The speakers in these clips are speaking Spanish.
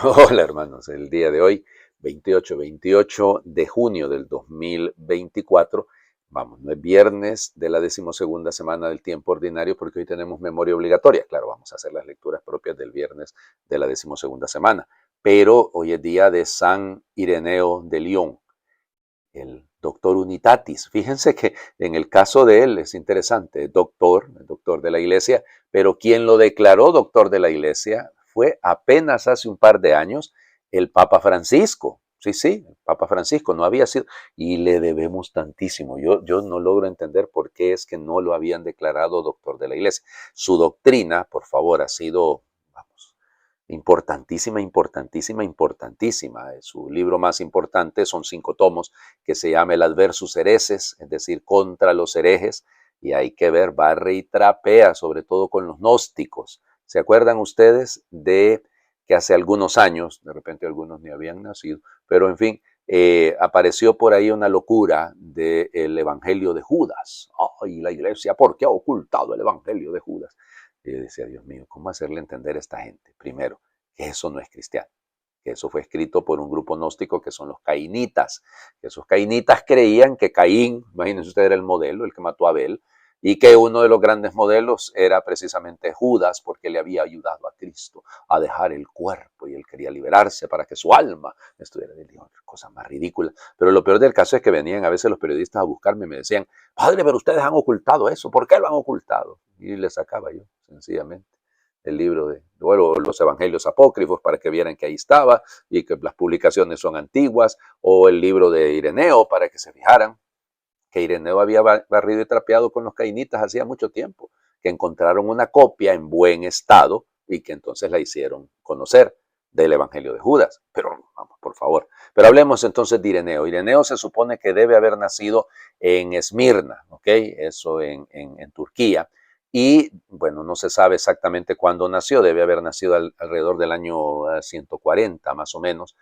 Hola hermanos, el día de hoy, 28 de junio del 2024, vamos, no es viernes de la 12ª semana del tiempo ordinario porque hoy tenemos memoria obligatoria. Claro, vamos a hacer las lecturas propias del viernes de la 12ª semana, pero hoy es día de San Ireneo de León, el doctor Unitatis. Fíjense que en el caso de él es interesante, doctor, el doctor de la iglesia, pero quien lo declaró doctor de la iglesia fue apenas hace un par de años el Papa Francisco. Sí, sí, el Papa Francisco no había sido, y le debemos tantísimo. Yo no logro entender por qué es que no lo habían declarado doctor de la iglesia. Su doctrina, por favor, ha sido, vamos, importantísima, importantísima, importantísima. Su libro más importante son 5 tomos que se llama El Adversus Hereses, es decir, contra los herejes, y hay que ver, barre y trapea, sobre todo con los gnósticos. ¿Se acuerdan ustedes de que hace algunos años, de repente algunos ni habían nacido, pero en fin, apareció por ahí una locura del Evangelio de Judas? ¡Ay, la iglesia, por qué ha ocultado el Evangelio de Judas! Y yo decía, Dios mío, ¿cómo hacerle entender a esta gente? Primero, que eso no es cristiano, que eso fue escrito por un grupo gnóstico que son los cainitas, que esos cainitas creían que Caín, imagínense usted, era el modelo, el que mató a Abel, y que uno de los grandes modelos era precisamente Judas, porque le había ayudado a Cristo a dejar el cuerpo y él quería liberarse para que su alma estuviera de Dios, cosa más ridícula. Pero lo peor del caso es que venían a veces los periodistas a buscarme y me decían, padre, pero ustedes han ocultado eso, ¿por qué lo han ocultado? Y les sacaba yo, sencillamente, el libro de, bueno, los evangelios apócrifos para que vieran que ahí estaba y que las publicaciones son antiguas, o el libro de Ireneo para que se fijaran que Ireneo había barrido y trapeado con los cainitas hacía mucho tiempo, que encontraron una copia en buen estado y que entonces la hicieron conocer del Evangelio de Judas. Pero vamos, por favor. Pero hablemos entonces de Ireneo. Ireneo se supone que debe haber nacido en Esmirna, ¿ok? Eso en Turquía. Y bueno, no se sabe exactamente cuándo nació, debe haber nacido alrededor del año 140 más o menos.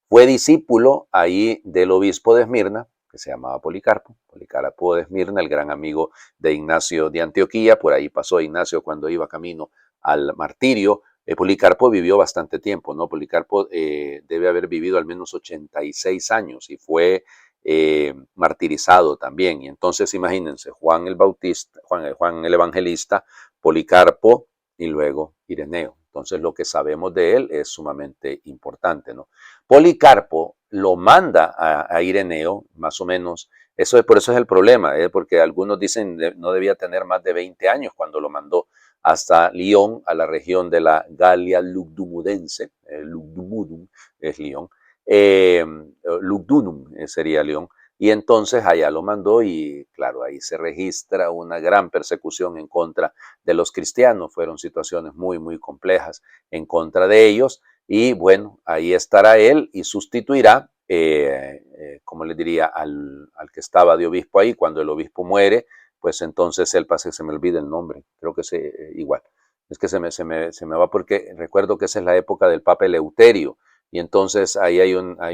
Fue discípulo ahí del obispo de Esmirna, que se llamaba Policarpo, Policarpo de Esmirna, el gran amigo de Ignacio de Antioquía. Por ahí pasó Ignacio cuando iba camino al martirio. Policarpo vivió bastante tiempo, ¿no? Policarpo debe haber vivido al menos 86 años y fue martirizado también. Y entonces imagínense, Juan el Bautista, Juan el Evangelista, Policarpo y luego Ireneo. Entonces lo que sabemos de él es sumamente importante, ¿no? Policarpo lo manda a Ireneo, más o menos. Por eso es el problema, porque algunos dicen que no debía tener más de 20 años cuando lo mandó hasta Lyon, a la región de la Galia Lugdumudense. Lugdumudum es Lyon. Lugdunum sería Lyon. Y entonces allá lo mandó y claro, ahí se registra una gran persecución en contra de los cristianos. Fueron situaciones muy, muy complejas en contra de ellos. Y bueno, ahí estará él y sustituirá, como les diría, al que estaba de obispo ahí. Cuando el obispo muere, pues entonces él pasa, se me olvida el nombre, creo que igual. Es que se me va porque recuerdo que esa es la época del Papa Eleuterio. Y entonces ahí una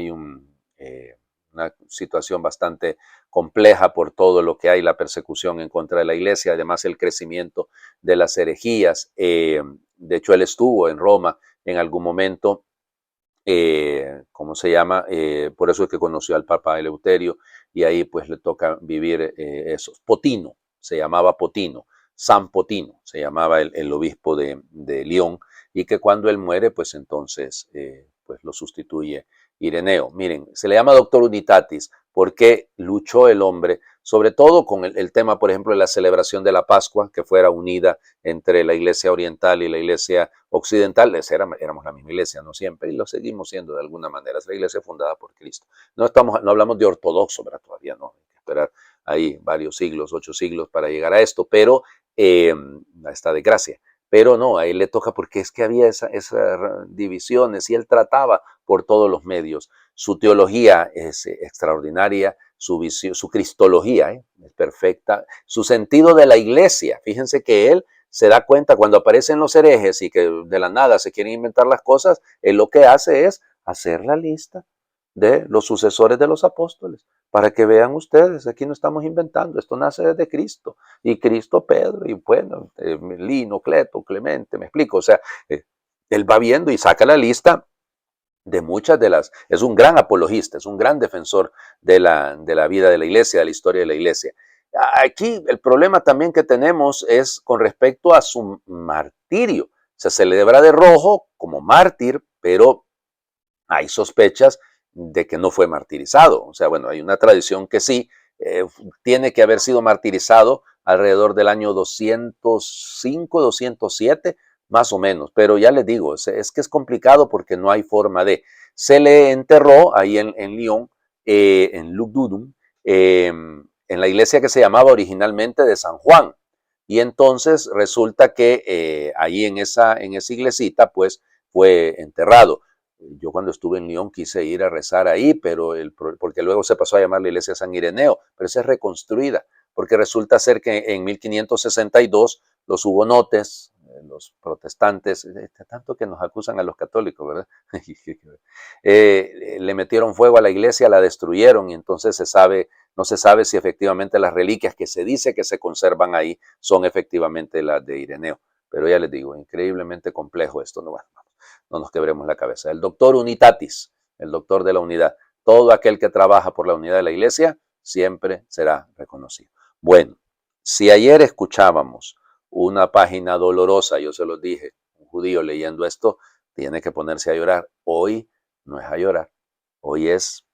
situación bastante compleja por todo lo que hay, la persecución en contra de la iglesia, además el crecimiento de las herejías. De hecho, él estuvo en Roma en algún momento, ¿cómo se llama? Por eso es que conoció al Papa Eleuterio y ahí pues le toca vivir eso. Potino, se llamaba Potino, San Potino, se llamaba el obispo de León, y que cuando él muere, pues entonces pues lo sustituye Ireneo. Miren, se le llama Doctor Unitatis porque luchó el hombre, sobre todo con el tema, por ejemplo, de la celebración de la Pascua, que fuera unida entre la iglesia oriental y la iglesia occidental. Éramos la misma iglesia, no siempre, y lo seguimos siendo de alguna manera. Es la iglesia fundada por Cristo. No hablamos de ortodoxo, ¿verdad? Todavía no, hay que esperar ahí varios siglos, 8 siglos para llegar a esto, pero a esta desgracia. Pero no, a él le toca porque es que había esas divisiones y él trataba por todos los medios. Su teología es extraordinaria, su visión, su cristología es perfecta, su sentido de la iglesia. Fíjense que él se da cuenta cuando aparecen los herejes y que de la nada se quieren inventar las cosas, él lo que hace es hacer la lista de los sucesores de los apóstoles, para que vean ustedes, aquí no estamos inventando, esto nace desde Cristo, y Cristo, Pedro, y bueno, Lino, Cleto, Clemente, me explico, o sea, él va viendo y saca la lista de muchas de las, es un gran apologista, es un gran defensor de la vida de la iglesia, de la historia de la iglesia. Aquí el problema también que tenemos es con respecto a su martirio. Se celebra de rojo como mártir, pero hay sospechas de que no fue martirizado. O sea, bueno, hay una tradición que sí, eh, tiene que haber sido martirizado alrededor del año 205, 207, más o menos. Pero ya les digo, es que es complicado porque no hay forma de. Se le enterró ahí en Lyon, en Lugdunum, en la iglesia que se llamaba originalmente de San Juan. Y entonces resulta que ahí en esa iglesita, pues fue enterrado. Yo cuando estuve en Lyon quise ir a rezar ahí, pero porque luego se pasó a llamar la iglesia San Ireneo, pero esa es reconstruida, porque resulta ser que en 1562 los hugonotes, los protestantes, tanto que nos acusan a los católicos, ¿verdad? Le metieron fuego a la iglesia, la destruyeron y entonces no se sabe si efectivamente las reliquias que se dice que se conservan ahí son efectivamente las de Ireneo. Pero ya les digo, increíblemente complejo esto, no, bueno, no nos quebremos la cabeza. El doctor unitatis, el doctor de la unidad, todo aquel que trabaja por la unidad de la iglesia siempre será reconocido. Bueno, si ayer escuchábamos una página dolorosa, yo se los dije, un judío leyendo esto tiene que ponerse a llorar. Hoy no es a llorar, hoy es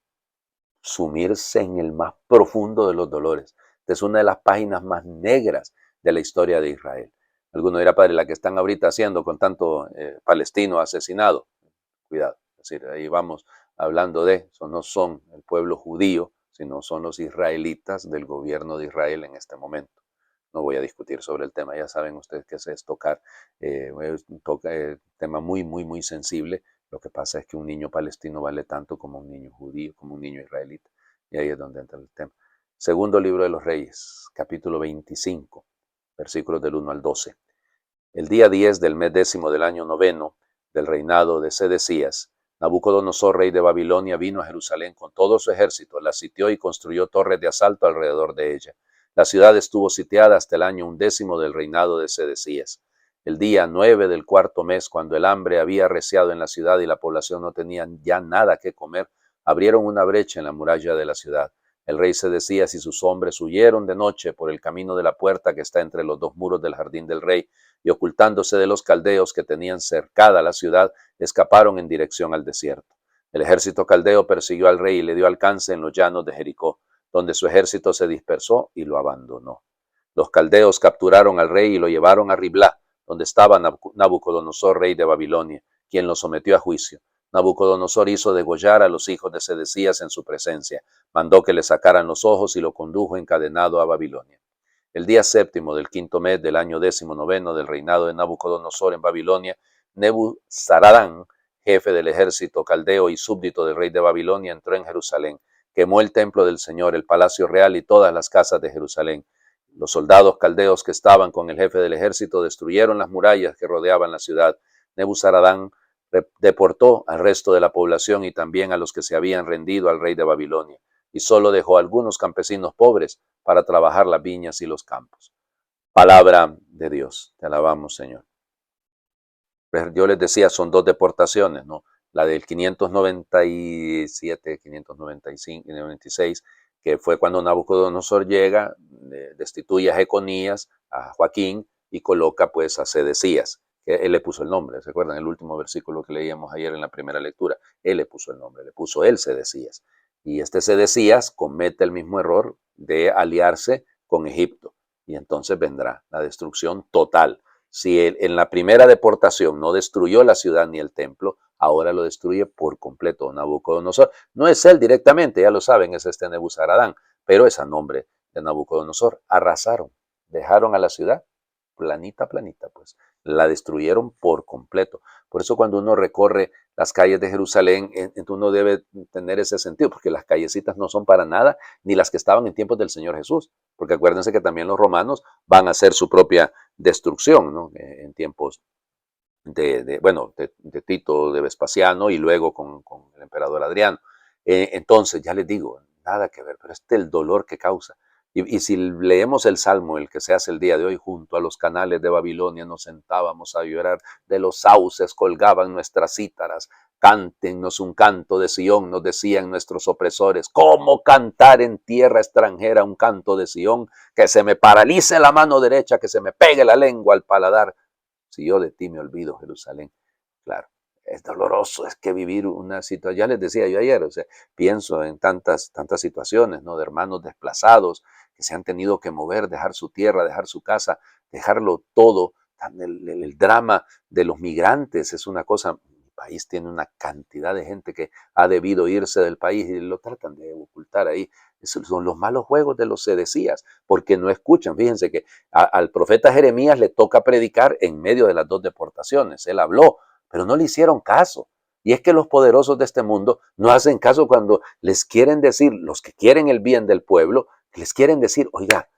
sumirse en el más profundo de los dolores. Esta es una de las páginas más negras de la historia de Israel. Alguno dirá, padre, la que están ahorita haciendo con tanto palestino asesinado. Cuidado, es decir, ahí vamos hablando de, eso no son el pueblo judío, sino son los israelitas del gobierno de Israel en este momento. No voy a discutir sobre el tema, ya saben ustedes que es tocar un tema muy, muy, muy sensible. Lo que pasa es que un niño palestino vale tanto como un niño judío, como un niño israelita. Y ahí es donde entra el tema. Segundo libro de los Reyes, capítulo 25, versículos del 1 al 12. El día 10 del mes décimo del año noveno del reinado de Sedecías, Nabucodonosor, rey de Babilonia, vino a Jerusalén con todo su ejército, la sitió y construyó torres de asalto alrededor de ella. La ciudad estuvo sitiada hasta el año 11 del reinado de Sedecías. El día 9 del cuarto mes, cuando el hambre había arreciado en la ciudad y la población no tenía ya nada que comer, abrieron una brecha en la muralla de la ciudad. El rey Sedecías y sus hombres huyeron de noche por el camino de la puerta que está entre los dos muros del jardín del rey, y ocultándose de los caldeos que tenían cercada la ciudad, escaparon en dirección al desierto. El ejército caldeo persiguió al rey y le dio alcance en los llanos de Jericó, donde su ejército se dispersó y lo abandonó. Los caldeos capturaron al rey y lo llevaron a Riblá, donde estaba Nabucodonosor, rey de Babilonia, quien lo sometió a juicio. Nabucodonosor hizo degollar a los hijos de Sedecías en su presencia, mandó que le sacaran los ojos y lo condujo encadenado a Babilonia. El día séptimo del quinto mes del año 19 del reinado de Nabucodonosor en Babilonia, Nebuzaradán, jefe del ejército caldeo y súbdito del rey de Babilonia, entró en Jerusalén, quemó el templo del Señor, el palacio real y todas las casas de Jerusalén. Los soldados caldeos que estaban con el jefe del ejército destruyeron las murallas que rodeaban la ciudad. Nebuzaradán deportó al resto de la población y también a los que se habían rendido al rey de Babilonia, y solo dejó a algunos campesinos pobres para trabajar las viñas y los campos. Palabra de Dios. Te alabamos, Señor. Yo les decía, son dos deportaciones, ¿no? La del 597, 595, 96, que fue cuando Nabucodonosor llega, destituye a Jeconías, a Joaquín, y coloca pues a Sedecías, que él le puso el nombre, ¿se acuerdan? El último versículo que leíamos ayer en la primera lectura, él le puso el nombre, le puso él Sedecías. Y este Sedecías comete el mismo error de aliarse con Egipto, y entonces vendrá la destrucción total. Si en la primera deportación no destruyó la ciudad ni el templo, ahora lo destruye por completo Nabucodonosor. No es él directamente, ya lo saben, es este Nebuzaradán, pero es a nombre de Nabucodonosor. Arrasaron, dejaron a la ciudad planita, planita, pues la destruyeron por completo. Por eso cuando uno recorre las calles de Jerusalén, uno debe tener ese sentido, porque las callecitas no son para nada, ni las que estaban en tiempos del Señor Jesús, porque acuérdense que también los romanos van a hacer su propia destrucción, ¿no? En tiempos de Tito, de Vespasiano y luego con el emperador Adriano. Entonces, ya les digo, nada que ver, pero este es el dolor que causa. Y si leemos el Salmo, el que se hace el día de hoy, junto a los canales de Babilonia nos sentábamos a llorar, de los sauces colgaban nuestras cítaras, cántennos un canto de Sión, nos decían nuestros opresores. ¿Cómo cantar en tierra extranjera un canto de Sión? Que se me paralice la mano derecha, que se me pegue la lengua al paladar, si yo de ti me olvido, Jerusalén. Claro, es doloroso, es que vivir una situación, ya les decía yo ayer, o sea, pienso en tantas situaciones, ¿no? De hermanos desplazados que se han tenido que mover, dejar su tierra, dejar su casa, dejarlo todo. El drama de los migrantes es una cosa. Mi país tiene una cantidad de gente que ha debido irse del país y lo tratan de ocultar ahí. Esos son los malos juegos de los sedecías, porque no escuchan. Fíjense que al profeta Jeremías le toca predicar en medio de las dos deportaciones. Él habló, pero no le hicieron caso. Y es que los poderosos de este mundo no hacen caso cuando les quieren decir, los que quieren el bien del pueblo, les quieren decir, oiga,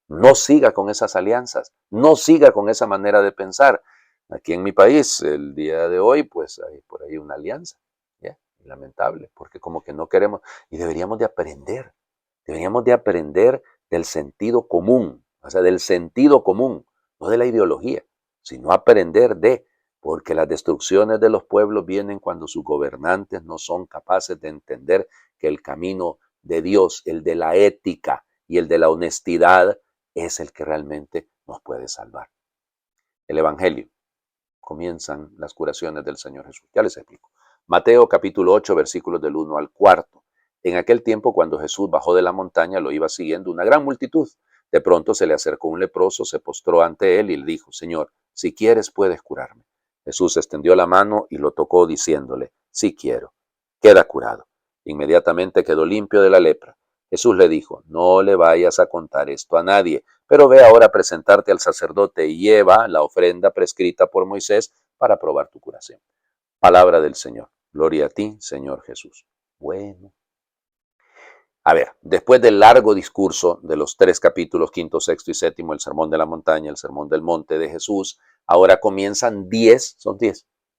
no siga con esas alianzas, no siga con esa manera de pensar. Aquí en mi país, el día de hoy, pues hay por ahí una alianza, ¿ya? Lamentable, porque como que no queremos, y deberíamos de aprender del sentido común, o sea, del sentido común, no de la ideología, sino aprender porque las destrucciones de los pueblos vienen cuando sus gobernantes no son capaces de entender que el camino de Dios, el de la ética y el de la honestidad, es el que realmente nos puede salvar. El Evangelio. Comienzan las curaciones del Señor Jesús. Ya les explico. Mateo capítulo 8, versículos del 1 al 4. En aquel tiempo, cuando Jesús bajó de la montaña, lo iba siguiendo una gran multitud. De pronto se le acercó un leproso, se postró ante él y le dijo, Señor, si quieres puedes curarme. Jesús extendió la mano y lo tocó diciéndole, sí quiero, queda curado. Inmediatamente quedó limpio de la lepra. Jesús le dijo, no le vayas a contar esto a nadie, pero ve ahora a presentarte al sacerdote y lleva la ofrenda prescrita por Moisés para probar tu curación. Palabra del Señor. Gloria a ti, Señor Jesús. Bueno. A ver, después del largo discurso de los 3 capítulos, quinto, sexto y séptimo, el sermón de la montaña, el sermón del monte de Jesús, ahora comienzan 10,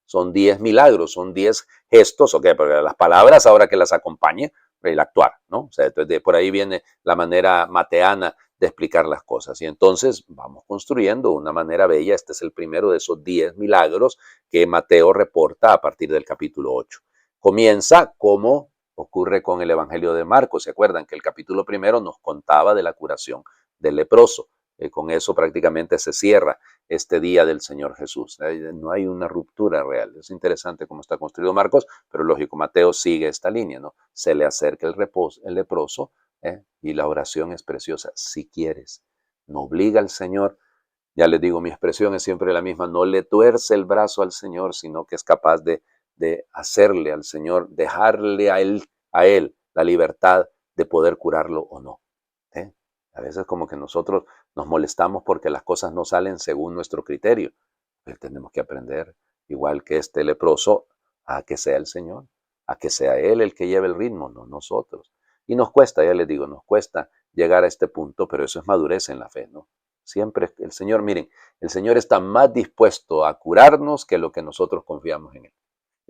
son 10 milagros, son 10 gestos, ok, porque las palabras ahora que las acompañe, el actuar, ¿no? O sea, entonces por ahí viene la manera mateana de explicar las cosas. Y entonces vamos construyendo una manera bella. Este es el primero de esos 10 milagros que Mateo reporta a partir del capítulo 8. Comienza como ocurre con el Evangelio de Marcos. ¿Se acuerdan que el capítulo primero nos contaba de la curación del leproso? Con eso prácticamente se cierra este día del Señor Jesús. No hay una ruptura real. Es interesante cómo está construido Marcos, pero lógico, Mateo sigue esta línea, ¿no? Se le acerca el leproso y la oración es preciosa. Si quieres, no obliga al Señor. Ya les digo, mi expresión es siempre la misma. No le tuerce el brazo al Señor, sino que es capaz de hacerle al Señor, dejarle a él la libertad de poder curarlo o no. ¿Eh? A veces como que nosotros nos molestamos porque las cosas no salen según nuestro criterio. Pero tenemos que aprender, igual que este leproso, a que sea el Señor, a que sea Él el que lleve el ritmo, no nosotros. Y nos cuesta, ya les digo, nos cuesta llegar a este punto, pero eso es madurez en la fe, ¿no? Siempre el Señor, miren, el Señor está más dispuesto a curarnos que lo que nosotros confiamos en Él.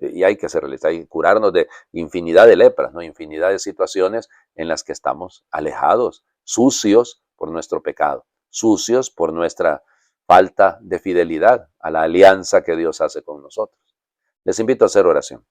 Y hay que hacerlo, hay que curarnos de infinidad de lepras, ¿no? Infinidad de situaciones en las que estamos alejados, sucios por nuestro pecado, sucios por nuestra falta de fidelidad a la alianza que Dios hace con nosotros. Les invito a hacer oración.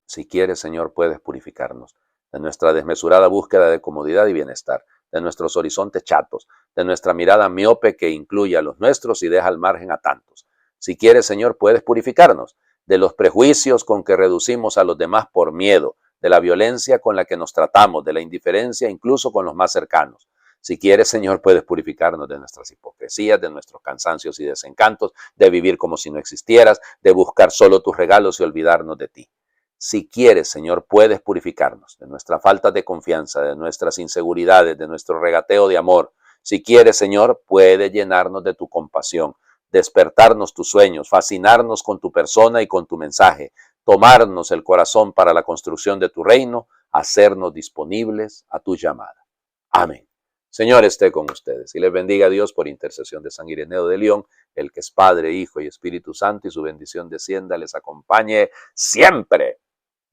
Si quieres, Señor, puedes purificarnos de nuestra desmesurada búsqueda de comodidad y bienestar, de nuestros horizontes chatos, de nuestra mirada miope que incluye a los nuestros y deja al margen a tantos. Si quieres, Señor, puedes purificarnos de los prejuicios con que reducimos a los demás por miedo, de la violencia con la que nos tratamos, de la indiferencia incluso con los más cercanos. Si quieres, Señor, puedes purificarnos de nuestras hipocresías, de nuestros cansancios y desencantos, de vivir como si no existieras, de buscar solo tus regalos y olvidarnos de ti. Si quieres, Señor, puedes purificarnos de nuestra falta de confianza, de nuestras inseguridades, de nuestro regateo de amor. Si quieres, Señor, puedes llenarnos de tu compasión, despertarnos tus sueños, fascinarnos con tu persona y con tu mensaje, tomarnos el corazón para la construcción de tu reino, hacernos disponibles a tu llamada. Amén. Señor esté con ustedes y les bendiga a Dios por intercesión de San Ireneo de León, el que es Padre, Hijo y Espíritu Santo, y su bendición descienda, les acompañe siempre.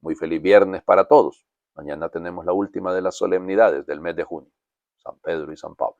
Muy feliz viernes para todos. Mañana tenemos la última de las solemnidades del mes de junio. San Pedro y San Pablo.